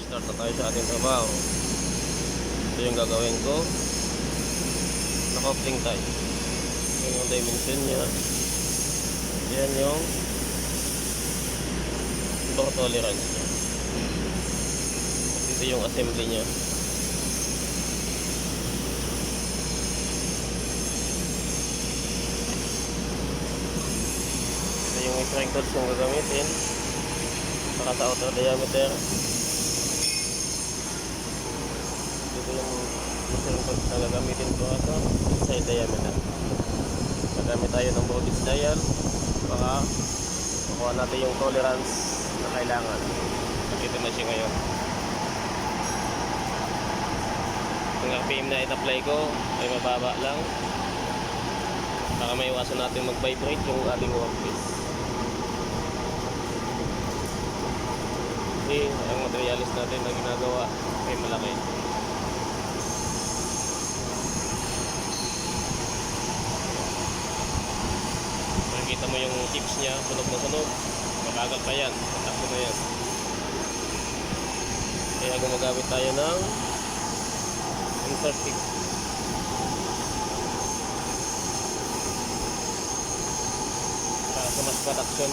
Start na tayo sa ating trabaho. Ito yung gagawin ko. Naka-coupling tayo. Yan yung dimension nya. Yan yung torque tolerance nya. Ito yung assembly nya. Ito yung measuring tools kung gagamitin para sa outer diameter. Ito yung measuring tools na gagamitin ko sa inside diameter. Gagamit tayo ng voltage dial para makuha natin yung tolerance na kailangan. Nakita na siya ngayon. Ang RPM na in-apply ko ay mababa lang para maiwasan natin mag-vibrate yung ating workpiece. Kasi ang materialis natin na ginagawa ay malaki. Makikita mo yung tips nya, sunog na sunog. Mabagal pa yan, matakbo na yan. Kaya gumagamit tayo ng insert tips para sa mas production